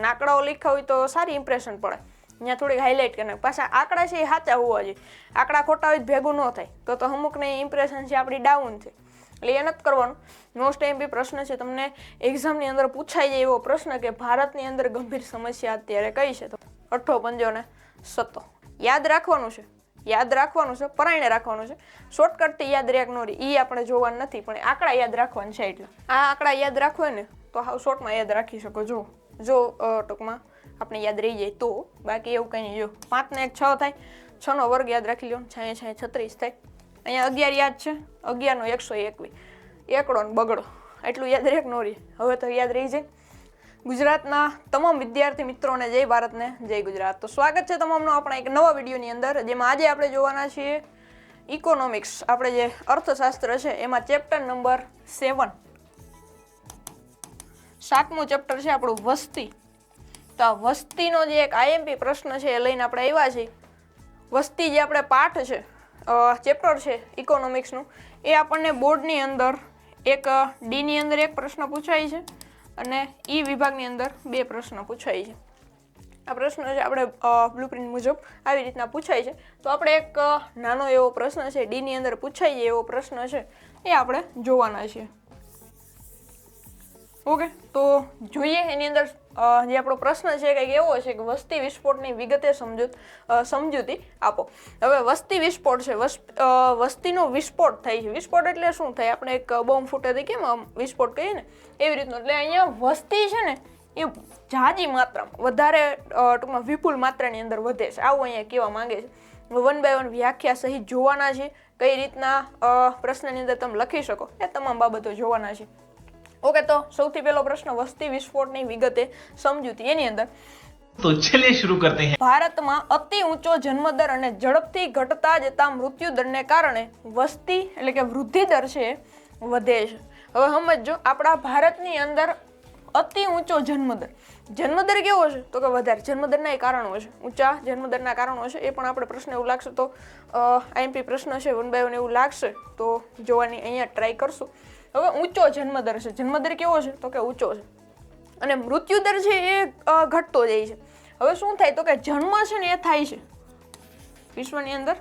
અને આંકડાઓ લખ્યા હોય તો સારી ઇમ્પ્રેશન પડે, અહીંયા થોડીક હાઇલાઇટ કરીને પાછા આંકડા છે એ સાચા હોવા જોઈએ, આંકડા ખોટા હોય ભેગું ન થાય તો અમુકને ઇમ્પ્રેશન છે આપણી ડાઉન છે, એટલે એ નથી કરવાનું. મોસ્ટ એમપી પ્રશ્ન છે, તમને એક્ઝામની અંદર પૂછાઈ જાય એવો પ્રશ્ન કે ભારતની અંદર ગંભીર સમસ્યા અત્યારે કઈ છે, તો 8 5 ને 7 યાદ રાખવાનું છે, યાદ રાખવાનું છે, પરાયણે રાખવાનું છે. શોર્ટકટથી યાદ રહ્યા નો રહી એ આપણે જોવાનું નથી, પણ આંકડા યાદ રાખવાનું છે. એટલે આ આંકડા યાદ રાખવા ને તો હાવ શોર્ટમાં યાદ રાખી શકો. જો ટૂંકમાં આપણે યાદ રહી જાય તો, બાકી એવું કંઈ નહીં. જો 5 ને 1 6 થાય, 6 નો વર્ગ યાદ રાખી લો, 6 6 36 થાય. અહીંયા 11 યાદ છે, 11 નો 121, એકડો ને બગડો, એટલું યાદ રહે નો રહે. હવે તો યાદ રહી જાય. ગુજરાતના તમામ વિદ્યાર્થી મિત્રોને જય ભારતને જય ગુજરાત. તો સ્વાગત છે તમામનો આપણા એક નવા વિડીયોની અંદર, જેમાં આજે આપણે જોવાના છીએ ઇકોનોમિક્સ, આપણે જે અર્થશાસ્ત્ર છે એમાં ચેપ્ટર નંબર 7, 7મું ચેપ્ટર છે આપણું વસ્તી. તો આ વસ્તીનો જે એક આઈએમપી પ્રશ્ન છે એ લઈને આપણે આવ્યા છીએ. વસ્તી જે આપણે પાઠ છે, ચેપ્ટર છે ઇકોનોમિક્સનું, એ આપણને બોર્ડની અંદર એક ડીની અંદર એક પ્રશ્ન પૂછાય છે અને ઈ વિભાગની અંદર 2 પ્રશ્ન પૂછાય છે. આ પ્રશ્ન છે આપણે બ્લુપ્રિન્ટ મુજબ આવી રીતના પૂછાય છે. તો આપણે એક નાનો એવો પ્રશ્ન છે ડીની અંદર પૂછાય એવો પ્રશ્ન છે એ આપણે જોવાના છીએ. ઓકે, તો જોઈએ એની અંદર જે આપણો પ્રશ્ન છે કંઈક એવો છે કે વસ્તી વિસ્ફોટની વિગતે સમજૂતી આપો. હવે વસ્તી વિસ્ફોટ છે, વસ્તીનો વિસ્ફોટ થાય છે. વિસ્ફોટ એટલે શું થાય? આપણે એક બોમ્બ ફૂટે તો કેમ વિસ્ફોટ કહીએ ને એવી રીતનું. એટલે અહીંયા વસ્તી છે ને એ ઝાઝી માત્રામાં, વધારે ટૂંકમાં વિપુલ માત્રાની અંદર વધે છે, આવું અહીંયા કહેવા માંગે છે. 1 by 1 વ્યાખ્યા સહિત જોવાના છે, કઈ રીતના પ્રશ્નની અંદર તમે લખી શકો એ તમામ બાબતો જોવાના છે. ઓકે, તો સૌથી પહેલો પ્રશ્ન વસ્તી વિસ્ફોટની વિગતે સમજૂતી. એની અંદર તો ચલિए शुरू करते हैं. ભારતમાં અતિ ઊંચો જન્મદર અને ઝડપથી ઘટતા જતા મૃત્યુ દરને કારણે વસ્તી એટલે કે વૃદ્ધિ દર છે વધે છે. હવે સમજો, આપણા ભારતની અંદર અતિ ઊંચો જન્મદર કેવો છે તો કે વધારે. જન્મદરના કારણો છે, ઊંચા જન્મદરના કારણો છે, એ પણ આપણે પ્રશ્ન એવું લાગશે તો આઈએમપી પ્રશ્ન છે 1 by 1 એવું લાગશે તો જોવાની અહીંયા ટ્રાય કરશું. હવે ઊંચો જન્મદર છે, જન્મદર કેવો છે તો કે ઊંચો છે, અને મૃત્યુદર છે એ ઘટતો જાય છે. હવે શું થાય તો કે જન્મ છે ને એ થાય છે વિશ્વની અંદર,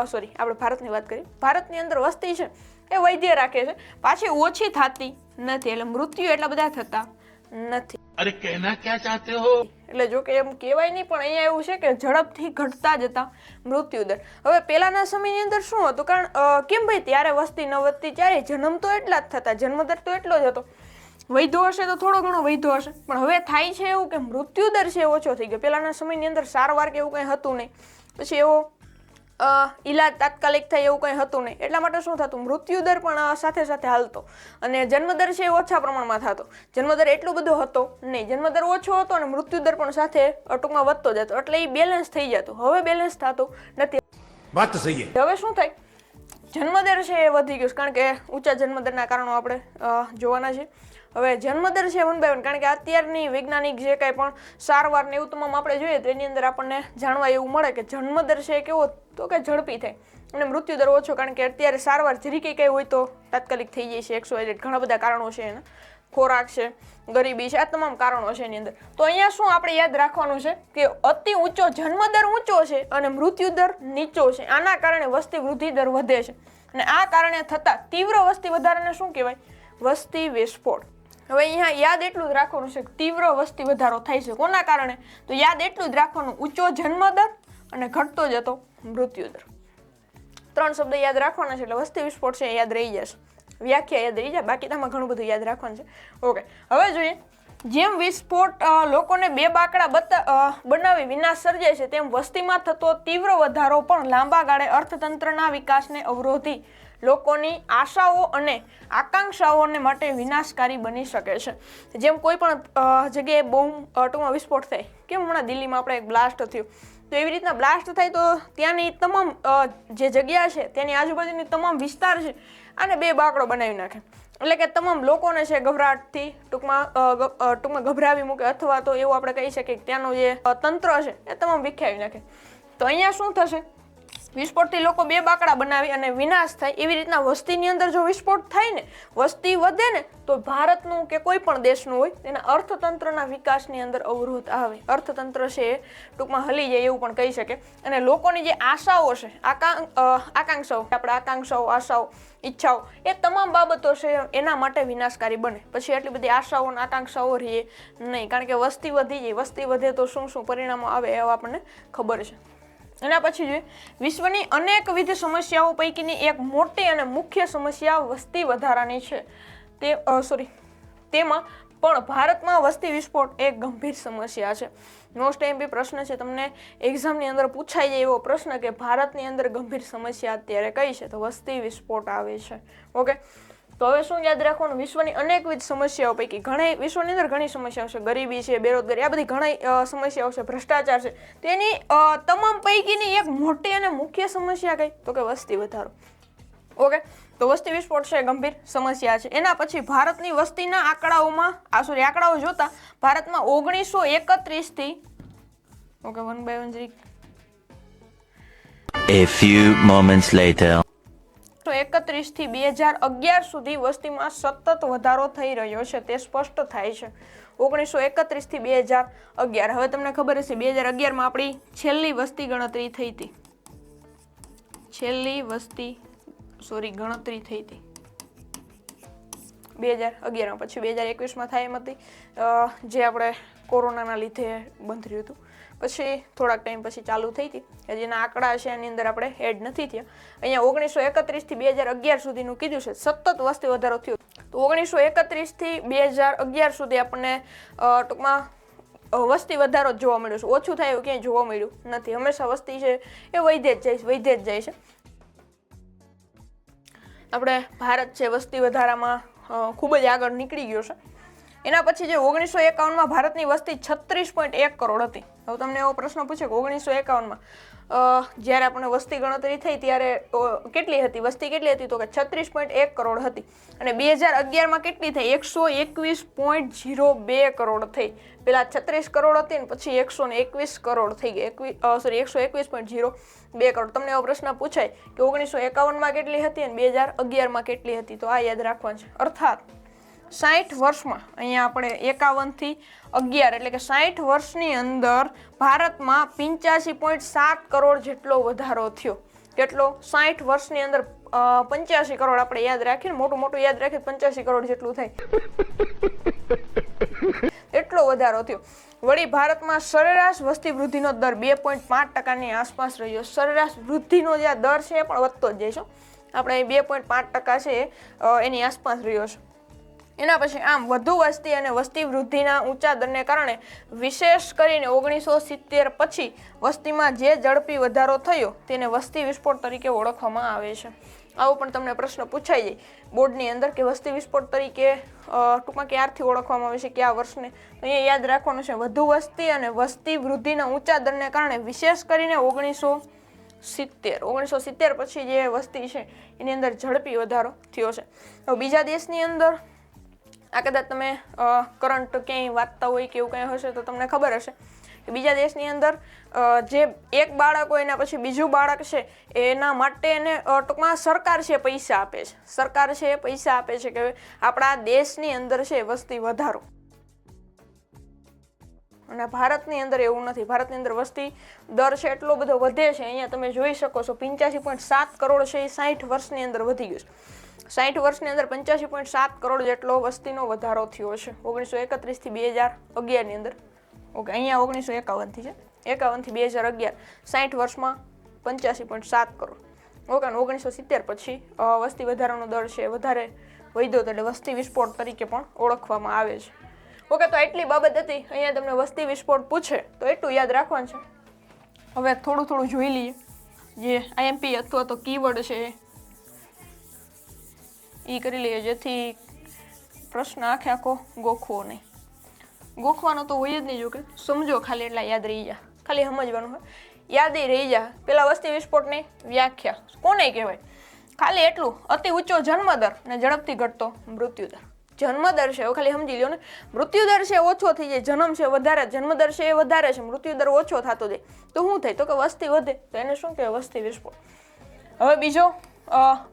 સોરી આપણે ભારતની વાત કરીએ, ભારતની અંદર વસ્તી છે એ વૈધ્ય રાખે છે, પાછી ઓછી થતી નથી, એટલે મૃત્યુ એટલા બધા થતા નથી. અરે કહેના ક્યા ચાહતે હો? એટલે જો કે એમ કહેવાય નહીં, પણ અહીંયા એવું છે કે ઝડપથી ઘટતા જતા મૃત્યુદર. હવે પહેલાના સમયની અંદર શું હતું, કારણ કેમ ભાઈ ત્યારે વસ્તી ન વધતી, ત્યારે જન્મ તો એટલા જ થતા, જન્મદર તો એટલો જ હતો. વૈધો હશે તો થોડો ઘણો વૈધો હશે, પણ હવે થાય છે એવું કે મૃત્યુદર છે ઓછો થઈ ગયો. પહેલાના સમયની અંદર સારવાર કે એવું કંઈ હતું નહીં, પછી એવો ઈલાજ તાત્કાલિક થાય એવું કંઈ હતું નહીં, એટલા માટે શું થતું, મૃત્યુદર પણ સાથે સાથે હાલતો, અને જન્મદર છે એ ઓછા પ્રમાણમાં થતો. જન્મદર એટલો બધો હતો નહીં, જન્મદર ઓછો હતો અને મૃત્યુદર પણ સાથે ટૂંકમાં વધતો જતો, એટલે એ બેલેન્સ થઈ જતું. હવે બેલેન્સ થતું નથી. વાત તો સહી છે. હવે શું થાય, જન્મદર છે એ વધી ગયું, કારણ કે ઊંચા જન્મદરના કારણો આપણે જોવાના છે. હવે જન્મદર છે 1 by 1, કારણ કે અત્યારની વૈજ્ઞાનિક જે કાંઈ પણ સારવાર ને એવું તમામ આપણે જોઈએ તો એની અંદર આપણને જાણવા એવું મળે કે જન્મદર છે કેવો તો કે ઝડપી થાય અને મૃત્યુદર ઓછો, કારણ કે અત્યારે સારવાર જરીકે કંઈ હોય તો તાત્કાલિક થઈ જાય છે. 100 ઘણા બધા કારણો છે એના, ખોરાક છે, ગરીબી છે, આ તમામ કારણો છે એની અંદર. તો અહીંયા શું આપણે યાદ રાખવાનું છે કે અતિ ઊંચો જન્મદર ઊંચો છે અને મૃત્યુદર નીચો છે, આના કારણે વસ્તી વૃદ્ધિ દર વધે છે, અને આ કારણે થતા તીવ્ર વસ્તી વધારાને શું કહેવાય, વસ્તી વિસ્ફોટ. હવે અહીંયા યાદ એટલું જ રાખવાનું છે કે તીવ્ર વસ્તી વધારો થાય છે કોના કારણે, તો યાદ એટલું જ રાખવાનું, ઊંચો જન્મદર અને ઘટતો જતો મૃત્યુદર. 3 શબ્દ યાદ રાખવાના છે, એટલે વસ્તી વિસ્ફોટ છે યાદ રહી જશે, વ્યાખ્યા યાદ રહી જાય, બાકી તેમાં ઘણું બધું યાદ રાખવાનું છે. ઓકે, હવે જોઈએ, જેમ વિસ્ફોટ લોકોને 2 બાકડા બનાવી વિનાશ સર્જાય છે, તેમ વસ્તીમાં થતો તીવ્ર વધારો પણ લાંબા ગાળે અર્થતંત્રના વિકાસને અવરોધી લોકોની આશાઓ અને આકાંક્ષાઓને માટે વિનાશકારી બની શકે છે. જેમ કોઈ પણ જગ્યાએ બોમ્બ ટૂંકમાં વિસ્ફોટ થાય, કેમ હમણાં દિલ્હીમાં આપણે એક બ્લાસ્ટ થયું, તો એવી રીતના બ્લાસ્ટ થાય તો ત્યાંની તમામ જે જગ્યા છે તેની આજુબાજુની તમામ વિસ્તાર છે આને 2 બાકડો બનાવી નાખે, એટલે કે તમામ લોકોને છે ગભરાટથી ટૂંકમાં ગભરાવી મૂકે, અથવા તો એવું આપણે કહી શકીએ કે ત્યાંનું જે તંત્ર છે એ તમામ વિખાવી નાખે. તો અહીંયા શું થશે, વિસ્ફોટથી લોકો બે બાકડા બનાવી અને વિનાશ થાય, એવી રીતના વસ્તીની અંદર જો વિસ્ફોટ થાય ને, વસ્તી વધે ને, તો ભારતનું કે કોઈ પણ દેશનું હોય તેના અર્થતંત્રના વિકાસની અંદર અવરોધ આવે. અર્થતંત્ર છે એ ટૂંકમાં હલી જાય એવું પણ કહી શકે. અને લોકોની જે આશાઓ છે, આકાંક્ષાઓ, આપણે આકાંક્ષાઓ, આશાઓ, ઈચ્છાઓ, એ તમામ બાબતો છે એના માટે વિનાશકારી બને. પછી એટલી બધી આશાઓ અને આકાંક્ષાઓ રહીએ નહીં, કારણ કે વસ્તી વધી જાય. વસ્તી વધે તો શું શું પરિણામો આવે એવું આપણને ખબર છે. એના પછી જોઈએ વિશ્વની અનેકવિધ સમસ્યાઓ પૈકીની એક મોટી અને મુખ્ય સમસ્યા વસ્તી વધારાની છે. તેમાં પણ ભારતમાં વસ્તી વિસ્ફોટ એક ગંભીર સમસ્યા છે. મોસ્ટ એમપી પ્રશ્ન છે, તમને એક્ઝામની અંદર પૂછાઈ જાય એવો પ્રશ્ન કે ભારતની અંદર ગંભીર સમસ્યા અત્યારે કઈ છે, તો વસ્તી વિસ્ફોટ આવે છે. ઓકે, તો હવે શું યાદ રાખવાનું, વિશ્વની અનેકવિધ સમસ્યાઓ પૈકી વિશ્વની અંદર ઘણી સમસ્યાઓ છે, ગરીબી છે, બેરોજગારી, આ બધી ઘણી સમસ્યાઓ છે, ભ્રષ્ટાચાર છે. તેની તમામ પૈકીની એક મોટી અને મુખ્ય સમસ્યા કઈ, તો કે વસ્તી વધારો. ઓકે, તો વસ્તી વિસ્ફોટ છે ગંભીર સમસ્યા છે. એના પછી ભારતની વસ્તીના આંકડાઓ જોતા ભારતમાં 1931 થી okay 1 by 1 A few moments later. 1931 થી 2011 સુધી વસ્તીમાં સતત વધારો થઈ રહ્યો છે, તે સ્પષ્ટ થાય છે. 1931 થી 2011. હવે તમને ખબર હશે 2011માં આપણી છેલ્લી વસ્તી ગણતરી થઈ હતી. ગણતરી થઈ હતી 2011માં. પછી 2021માં થાય એમ હતી, જે આપણે કોરોનાના લીધે બંધ રહ્યું હતું. પછી થોડાક ટાઈમ પછી ચાલુ થઈ હતી. જેના આંકડા છે એની અંદર આપણે એડ નથી થયા. અહીંયા 1931 થી 2011 સુધીનું કીધું છે, સતત વસ્તી વધારો થયો. તો 1931 થી 2011 સુધી આપણને ટૂંકમાં વસ્તી વધારો જોવા મળ્યો છે. ઓછું થાય એવું ક્યાંય જોવા મળ્યું નથી. હંમેશા વસ્તી છે એ વધે જ જાય છે. આપણે ભારત છે વસ્તી વધારામાં ખૂબ જ આગળ નીકળી ગયો છે. એના પછી જે 1951માં ભારતની વસ્તી 36.1 કરોડ હતી. હવે તમને એવો પ્રશ્ન પૂછે કે 1951માં જ્યારે આપણે વસ્તી ગણતરી થઈ ત્યારે કેટલી હતી, વસ્તી કેટલી હતી, તો કે 36.1 કરોડ હતી. અને 2011માં કેટલી થઈ, 121.02 કરોડ થઈ. પેલા 36 કરોડ હતી ને પછી 121 કરોડ થઈ ગઈ, 121.02 કરોડ. તમને એવો પ્રશ્ન પૂછાય કે 1951માં કેટલી હતી અને 2011માં કેટલી હતી, તો આ યાદ રાખવાનું છે. અર્થાત 60 વર્ષમાં, અહીંયા આપણે 51 થી 11 એટલે કે 60 વર્ષની અંદર ભારતમાં 85.7 કરોડ જેટલો વધારો થયો. કેટલો? 60 વર્ષની અંદર 85 કરોડ. આપણે યાદ રાખીએ, મોટું યાદ રાખીએ, 85 કરોડ જેટલું થાય, એટલો વધારો થયો. વળી ભારતમાં સરેરાશ વસ્તી વૃદ્ધિનો દર 2.5% આસપાસ રહ્યો. સરેરાશ વૃદ્ધિનો જે દર છે એ પણ વધતો જ જાય છે. આપણે 2.5% છે એની આસપાસ રહ્યો છે. એના પછી આમ વધુ વસ્તી અને વસ્તી વૃદ્ધિના ઊંચા દરને કારણે વિશેષ કરીને 1970 પછી વસ્તીમાં જે ઝડપી વધારો થયો તેને વસ્તી વિસ્ફોટ તરીકે ઓળખવામાં આવે છે. આવો પણ તમને પ્રશ્ન પૂછાઈ જાય બોર્ડની અંદર કે વસ્તી વિસ્ફોટ તરીકે ટૂંકમાં ક્યારથી ઓળખવામાં આવે છે, કયા વર્ષને. તો અહીંયા યાદ રાખવાનું છે, વધુ વસ્તી અને વસ્તી વૃદ્ધિના ઊંચા દરને કારણે વિશેષ કરીને 1970 પછી જે વસ્તી છે એની અંદર ઝડપી વધારો થયો છે. તો બીજા દેશની અંદર આ કદાચ તમે કરંટ ક્યાંય વાંચતા હોય કે એવું કંઈ હશે તો તમને ખબર હશે કે બીજા દેશની અંદર જે એક બાળક હોય એના પછી બીજું બાળક છે એના માટે એને ટૂંકમાં સરકાર છે પૈસા આપે છે. સરકાર છે પૈસા આપે છે કે આપણા દેશની અંદર છે વસ્તી વધારો. અને ભારતની અંદર એવું નથી. ભારતની અંદર વસ્તી દર છે એટલો બધો વધે છે. અહીંયા તમે જોઈ શકો છો 85.7 કરોડ છે એ 60 વર્ષની અંદર વધી ગયું છે. 60 વર્ષની અંદર 85.7 કરોડ જેટલો વસ્તીનો વધારો થયો છે 1931 થી 2011 ની અંદર. ઓકે, અહીંયા 1951 થી છે, 51 થી 2011, 60 વર્ષમાં 85.7 કરોડ. ઓકે, અને 1970 પછી વસ્તી વધારાનો દર છે વધારે વધ્યો એટલે વસ્તી વિસ્ફોટ તરીકે પણ ઓળખવામાં આવે છે. ઓકે, તો એટલી બાબત હતી. અહીંયા તમને વસ્તી વિસ્ફોટ પૂછે તો એટલું યાદ રાખવાનું છે. હવે થોડું જોઈ લઈએ જે આઈએમપી અથવા તો કીવર્ડ છે એ કરી લઈએ, જેથી પ્રશ્ન આખો ગોખવો નહીં. ગોખવાનો તો હોય જ નહીં, જો કે સમજો ખાલી એટલા યાદ રહી જાય, ખાલી સમજવાનું હોય, યાદ રહી જાય. પેલા વસ્તી વિસ્ફોટની વ્યાખ્યા કોને કહેવાય? ખાલી એટલું, અતિ ઊંચો જન્મદર અને ઝડપથી ઘટતો મૃત્યુદર. જન્મદર છે, હવે ખાલી સમજી લો ને, મૃત્યુદર છે ઓછો થઈ જાય, જન્મ છે વધારે, જન્મદર છે એ વધારે છે, મૃત્યુદર ઓછો થતો જાય, તો શું થાય? તો કે વસ્તી વધે, તો એને શું કહેવાય? વસ્તી વિસ્ફોટ. હવે બીજો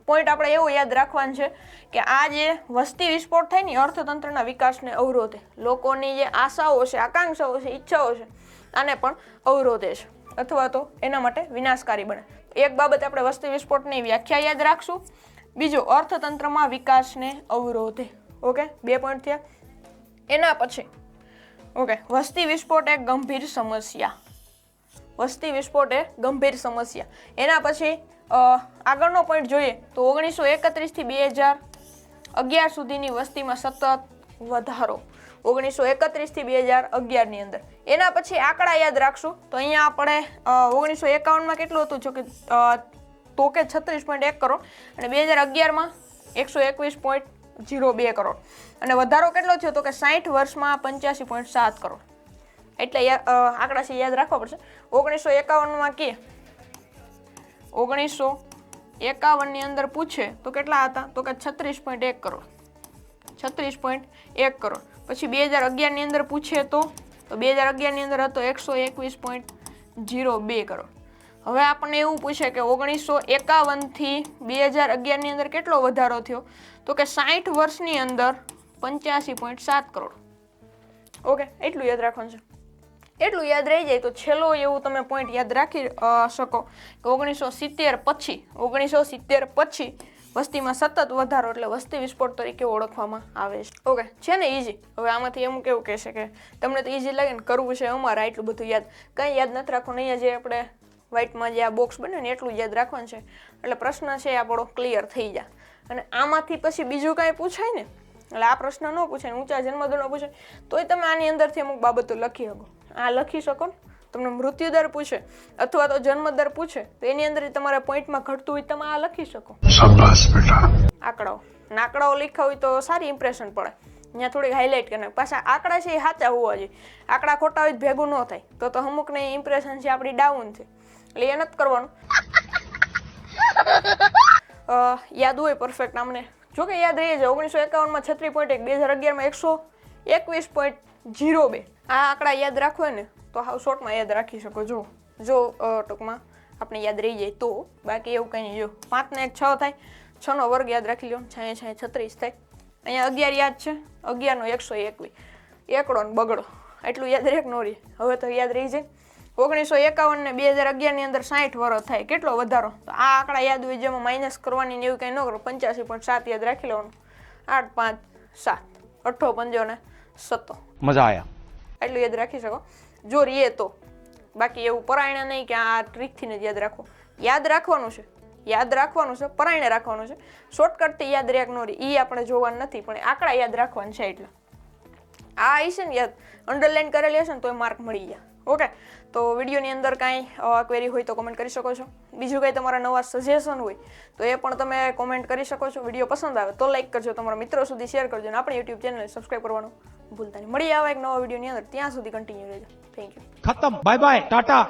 પોઈન્ટ આપણે એવું યાદ રાખવાનું છે કે આ જે વસ્તી વિસ્ફોટ થાય ને અર્થતંત્રના વિકાસને અવરોધે, લોકોની જે આશાઓ છે, આકાંક્ષાઓ છે, ઈચ્છાઓ છે, આને પણ અવરોધે છે અથવા તો એના માટે વિનાશકારી બને. એક બાબત આપણે વસ્તી વિસ્ફોટની વ્યાખ્યા યાદ રાખશું. બીજો, અર્થતંત્રમાં વિકાસને અવરોધે. ઓકે, 2 પોઈન્ટ થયા. એના પછી ઓકે, વસ્તી વિસ્ફોટ એક ગંભીર સમસ્યા. વસ્તી વિસ્ફોટ એ ગંભીર સમસ્યા. એના પછી આગળનો પોઈન્ટ જોઈએ તો 1931 થી 2011 સુધીની વસ્તીમાં સતત વધારો. 1931 થી 2011 ની અંદર. એના પછી આંકડા યાદ રાખશું તો અહીંયા આપણે 1951માં કેટલું હતું? જો કે તો કે 36.1 કરોડ અને 2011માં 121.02 કરોડ. અને વધારો કેટલો થયો? તો કે 60 વર્ષમાં 85.7 કરોડ. એટલે આંકડા છે યાદ રાખવા પડશે. 1951માં કે 1951 ની અંદર પૂછે તો કેટલા હતા? તો કે 36.1 કરોડ. 36.1 કરોડ. પછી 2011 ની અંદર પૂછે તો 2011 ની અંદર હતો 121.02 કરોડ. હવે આપણને એવું પૂછે કે 1951 થી 2011 ની અંદર કેટલો વધારો થયો? તો કે 60 વર્ષની અંદર 85.7 કરોડ. ઓકે, એટલું યાદ રાખવાનું છે. એટલું યાદ રહી જાય તો છેલ્લો એવું તમે પોઈન્ટ યાદ રાખી શકો કે 1970 પછી વસ્તીમાં સતત વધારો એટલે વસ્તી વિસ્ફોટ તરીકે ઓળખવામાં આવે છે. ઓકે, છે ને ઈઝી. હવે આમાંથી એમ કેવું કહેશે કે તમને તો ઈઝી લાગે ને, કરવું છે અમારે એટલું બધું યાદ, કંઈ યાદ નથી રાખવાનું. અહીંયા જે આપણે વ્હાઇટમાં જે આ બોક્સ બન્યું ને એટલું યાદ રાખવાનું છે એટલે પ્રશ્ન છે આપણો ક્લિયર થઈ જાય. અને આમાંથી પછી બીજું કાંઈ પૂછાય ને, એટલે આ પ્રશ્ન ન પૂછાય ને ઊંચા જન્મદરનો પૂછાય તોય તમે આની અંદરથી અમુક બાબતો લખી શકો. આ લખી શકો ને, તમને મૃત્યુદર પૂછે અથવા તો જન્મદર પૂછે તો એની અંદર તમારે પોઈન્ટમાં ઘટતું હોય તમે આ લખી શકો. આંકડાઓ લખ્યા હોય તો સારી ઇમ્પ્રેશન પડે. અહીંયા થોડીક હાઇલાઇટ કરીને પાછા આંકડા છે એ સાચા હોવા જોઈએ. આંકડા ખોટા હોય ભેગું ન થાય તો અમુકને ઇમ્પ્રેશન છે આપણી ડાઉન છે, એટલે એ નથી કરવાનું. યાદ હોય પરફેક્ટ આમને. જોકે યાદ રહી જાય 1951માં 36.1, 2011માં 121.02. આ આંકડા યાદ રાખવા ને તો હાવ શોર્ટમાં યાદ રાખી શકો. જો ટૂંકમાં આપણે યાદ રહી જાય તો, બાકી એવું કંઈ નહીં. જો 5 ને 1 6 થાય, 6 નો વર્ગ યાદ રાખી લો, 6 36 થાય. અહીંયા 11 યાદ છે, 11 નો 121, એકડો ને બગડો, એટલું યાદ રહે કે ન રહે? હવે તો યાદ રહી જાય. 1951 ને 2011 ની અંદર 60 વર્ષ થાય, કેટલો વધારો? તો આ આંકડા યાદ હોય જેમાં માઇનસ કરવાની ને એવું કંઈ ન કરો. 85.7 યાદ રાખી લેવાનું. 8 5 7 8 5 ને 7. મજા આયા. એટલું યાદ રાખી શકો જો રીએ તો. બાકી એવું પરાયણે નહીં કે આ ટ્રીકથી જ યાદ રાખો. યાદ રાખવાનું છે, પરાયણે રાખવાનું છે. શોર્ટકટથી યાદ રહે કે ન રહે એ આપણે જોવાનું નથી, પણ આંકડા યાદ રાખવાનું છે. એટલે આ હશે ને યાદ અંડરલાઈન કરેલી હશે ને તો એ માર્ક મળી જાય. ઓકે, તો વિડીયોની અંદર કાંઈ ક્વેરી હોય તો કોમેન્ટ કરી શકો છો. બીજું કંઈ તમારા નવા સજેશન હોય તો એ પણ તમે કોમેન્ટ કરી શકો છો. વિડીયો પસંદ આવે તો લાઈક કરજો, તમારા મિત્રો સુધી શેર કરજો અને આપણી યુટ્યુબ ચેનલ સબસ્ક્રાઈબ કરવાનું ભૂલતા નહીં. મળી આવે એક નવા વિડીયોની અંદર, ત્યાં સુધી કન્ટિન્યુ રહેજો. Thank you. ખતમ. Bye bye. ટાટા.